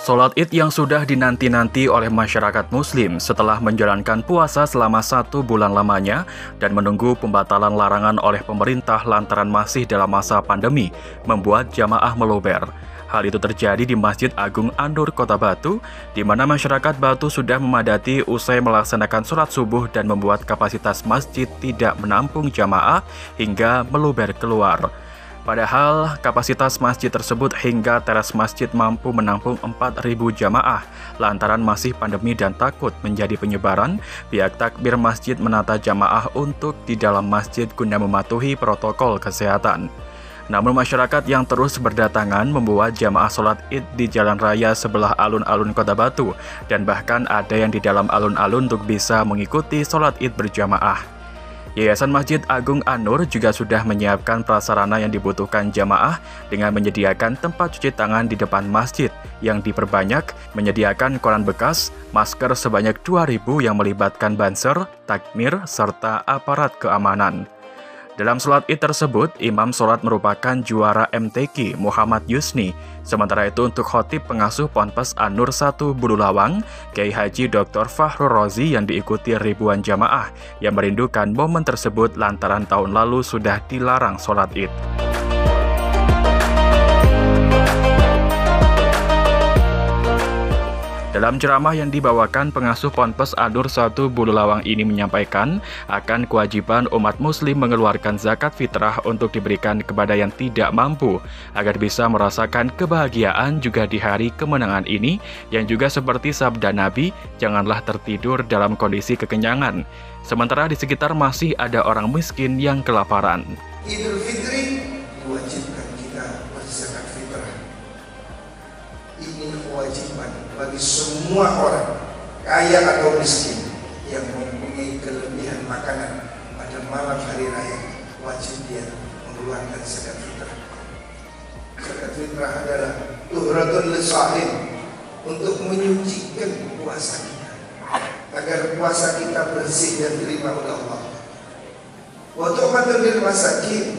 Sholat Id yang sudah dinanti-nanti oleh masyarakat Muslim setelah menjalankan puasa selama 1 bulan lamanya dan menunggu pembatalan larangan oleh pemerintah lantaran masih dalam masa pandemi, membuat jamaah meluber. Hal itu terjadi di Masjid Agung An-Nur, Kota Batu, di mana masyarakat Batu sudah memadati usai melaksanakan sholat subuh dan membuat kapasitas masjid tidak menampung jamaah hingga meluber keluar. Padahal kapasitas masjid tersebut hingga teras masjid mampu menampung 4.000 jamaah. Lantaran masih pandemi dan takut menjadi penyebaran, pihak takbir masjid menata jamaah untuk di dalam masjid guna mematuhi protokol kesehatan. Namun masyarakat yang terus berdatangan membuat jamaah sholat Id di jalan raya sebelah alun-alun Kota Batu, dan bahkan ada yang di dalam alun-alun untuk bisa mengikuti sholat Id berjamaah. Yayasan Masjid Agung An-Nur juga sudah menyiapkan prasarana yang dibutuhkan jamaah dengan menyediakan tempat cuci tangan di depan masjid yang diperbanyak, menyediakan koran bekas, masker sebanyak 2.000 yang melibatkan banser, takmir, serta aparat keamanan. Dalam sholat Id tersebut, imam sholat merupakan juara MTQ Muhammad Yusni. Sementara itu untuk khotib pengasuh Ponpes An-Nur 1 Bululawang, Kiai Haji Dr. Fahrul Rozi yang diikuti ribuan jamaah yang merindukan momen tersebut lantaran tahun lalu sudah dilarang sholat Id. Dalam ceramah yang dibawakan, pengasuh Ponpes An-Nur 1 Bululawang ini menyampaikan akan kewajiban umat muslim mengeluarkan zakat fitrah untuk diberikan kepada yang tidak mampu, agar bisa merasakan kebahagiaan juga di hari kemenangan ini, yang juga seperti sabda Nabi, janganlah tertidur dalam kondisi kekenyangan. Sementara di sekitar masih ada orang miskin yang kelaparan. Idul Fitri diwajibkan kita berzakat fitrah. Ini kewajiban bagi semua orang, kaya atau miskin, yang mempunyai kelebihan makanan pada malam hari raya, wajib dia mengeluarkan zakat fitrah. Zakat fitrah adalah tuhratun lisa'im, untuk menyucikan puasa kita, agar puasa kita bersih dan diterima oleh Allah. Wa tu'matun lil masakin,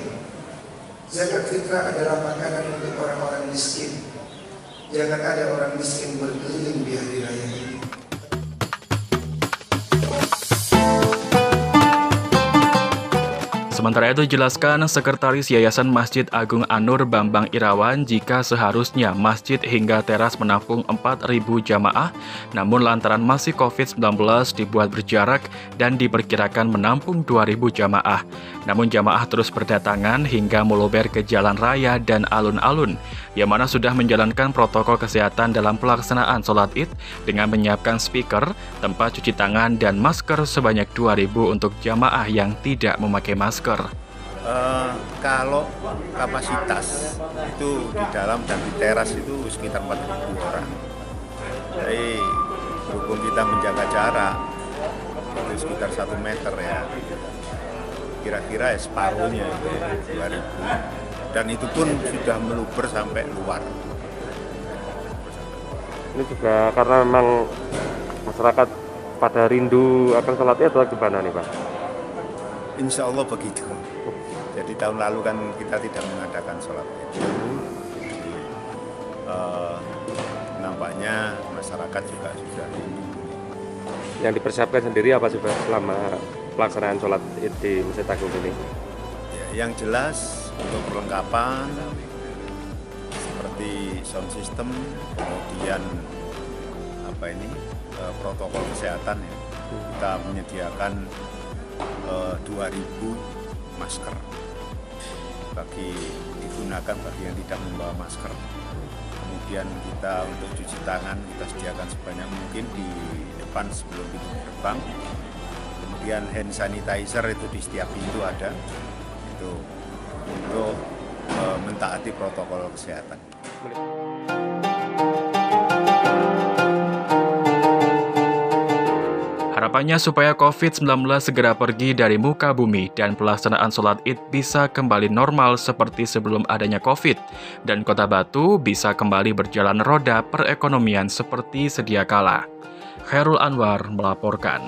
zakat fitrah adalah makanan untuk orang-orang miskin. Jangan ada orang miskin berkeliling di hari raya ini. Sementara itu dijelaskan Sekretaris Yayasan Masjid Agung An-Nur Bambang Irawan, jika seharusnya masjid hingga teras menampung 4.000 jamaah, namun lantaran masih COVID-19 dibuat berjarak dan diperkirakan menampung 2.000 jamaah. Namun jamaah terus berdatangan hingga meluber ke jalan raya dan alun-alun, yang mana sudah menjalankan protokol kesehatan dalam pelaksanaan sholat Id dengan menyiapkan speaker, tempat cuci tangan, dan masker sebanyak 2.000 untuk jamaah yang tidak memakai masker. Kalau kapasitas itu di dalam dan di teras itu sekitar 4.000 orang. Jadi berhubung kita menjaga jarak itu sekitar 1 meter ya, kira-kira separuhnya itu 2.000, dan itu pun sudah meluber sampai luar. Ini juga karena memang masyarakat pada rindu akan sholat Id atau gimana nih Pak? Insya Allah begitu. Jadi tahun lalu kan kita tidak mengadakan sholat Id. Jadi, nampaknya masyarakat juga sudah rindu. Yang dipersiapkan sendiri apa sih Pak selama pelaksanaan sholat Id di Masjid Agung ini? Ya, yang jelas untuk perlengkapan seperti sound system, kemudian protokol kesehatan ya. Kita menyediakan 2.000 masker digunakan bagi yang tidak membawa masker. Kemudian kita untuk cuci tangan kita sediakan sebanyak mungkin di depan sebelum pintu gerbang. Kemudian hand sanitizer itu di setiap pintu ada, itu untuk mentaati protokol kesehatan. Harapannya supaya COVID-19 segera pergi dari muka bumi dan pelaksanaan sholat Id bisa kembali normal seperti sebelum adanya COVID, dan Kota Batu bisa kembali berjalan roda perekonomian seperti sedia kala. Khairul Anwar melaporkan.